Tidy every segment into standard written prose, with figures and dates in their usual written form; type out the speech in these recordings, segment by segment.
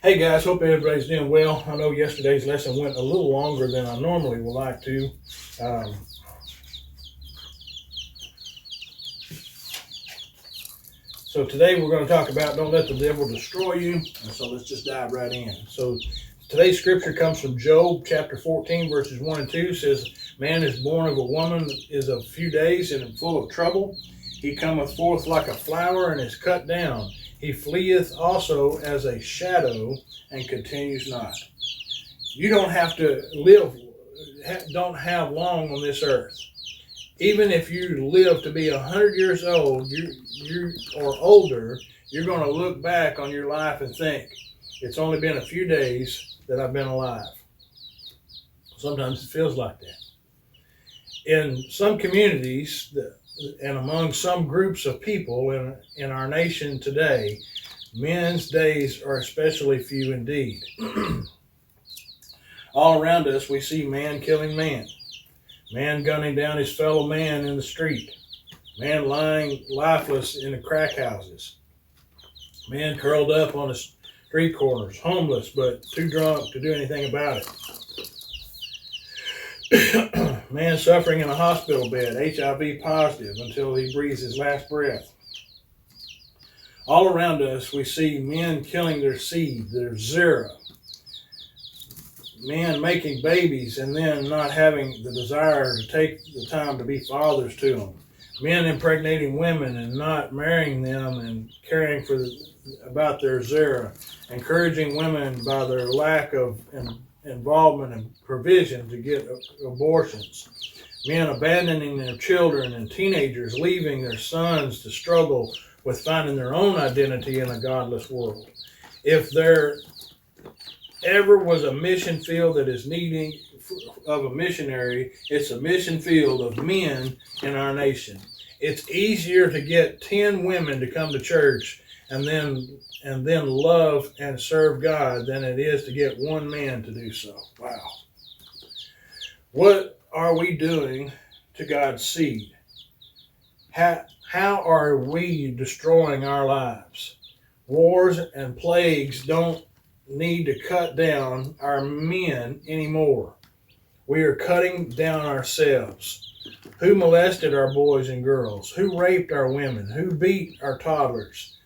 Hey guys, hope everybody's doing well. I know yesterday's lesson went a little longer than I normally would like to. Um, so today we're going to talk about don't let the devil destroy you. And so let's just dive right in. So today's scripture comes from Job chapter 14 verses 1 and 2. It says, man is born of a woman is a few days and full of trouble. He cometh forth like a flower and is cut down. He fleeth also as a shadow and continues not. You don't have to live, don't have long on this earth. Even if you live to be 100 years old, you or older, you're going to look back on your life and think, it's only been a few days that I've been alive. Sometimes it feels like that. In some communities, and among some groups of people in our nation today, men's days are especially few indeed. All around us, we see man killing man, man gunning down his fellow man in the street, man lying lifeless in the crack houses, man curled up on the street corners, homeless but too drunk to do anything about it. Man suffering in a hospital bed, HIV positive until he breathes his last breath. All around us, we see men killing their seed, their zera. Men making babies and then not having the desire to take the time to be fathers to them. Men impregnating women and not marrying them and caring about their zera. Encouraging women by their lack of involvement and provision to get abortions. Men abandoning their children and teenagers, leaving their sons to struggle with finding their own identity in a godless world. If there ever was a mission field that is needing of a missionary, it's a mission field of men in our nation. It's easier to get 10 women to come to church and then love and serve God than it is to get one man to do so. Wow. What are we doing to God's seed? How are we destroying our lives? Wars and plagues don't need to cut down our men anymore. We are cutting down ourselves. Who molested our boys and girls? Who raped our women? Who beat our toddlers?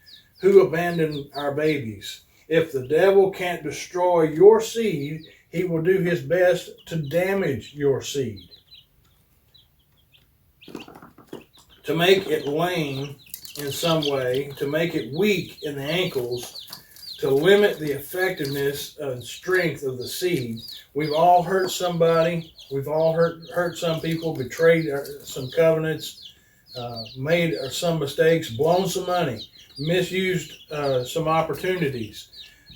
Who abandoned our babies? If the devil can't destroy your seed, he will do his best to damage your seed. To make it lame in some way, to make it weak in the ankles, to limit the effectiveness and strength of the seed. We've all hurt somebody. We've all hurt some people, betrayed some covenants, made some mistakes, blown some money, misused some opportunities,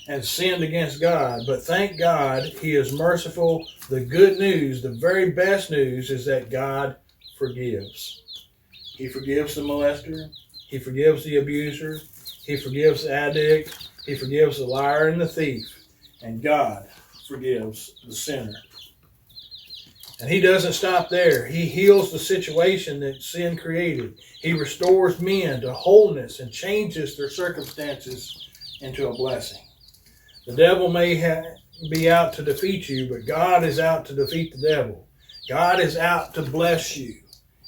and sinned against God. But thank God he is merciful. The good news, the very best news, is that God forgives. He forgives the molester. He forgives the abuser. He forgives the addict. He forgives the liar and the thief. And God forgives the sinner. And he doesn't stop there. He heals the situation that sin created. He restores men to wholeness and changes their circumstances into a blessing. The devil may be out to defeat you, but God is out to defeat the devil. God is out to bless you.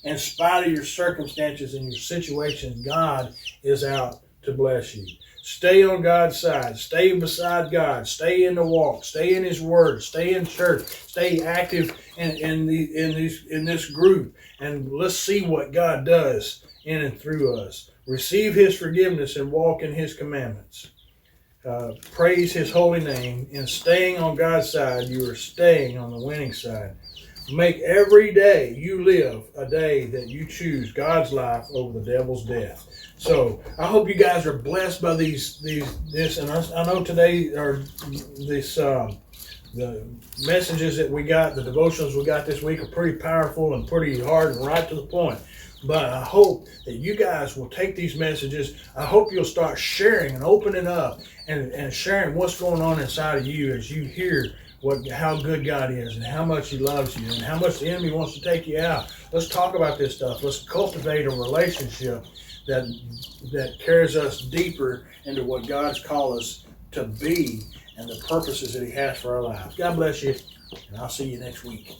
In spite of your circumstances and your situation, God is out to bless you. Stay on God's side. Stay beside God. Stay in the walk. Stay in his word. Stay in church. Stay active in this group. And let's see what God does in and through us. Receive his forgiveness and walk in his commandments. Praise his holy name. In staying on God's side, you are staying on the winning side. Make every day you live a day that you choose God's life over the devil's death. So I hope you guys are blessed by this, and I know today the messages that we got, the devotionals we got this week are pretty powerful and pretty hard and right to the point. But I hope that you guys will take these messages. I hope you'll start sharing and opening up and sharing what's going on inside of you as you hear how good God is and how much he loves you and how much the enemy wants to take you out. Let's talk about this stuff. Let's cultivate a relationship that carries us deeper into what God's called us to be and the purposes that He has for our lives. God bless you, and I'll see you next week.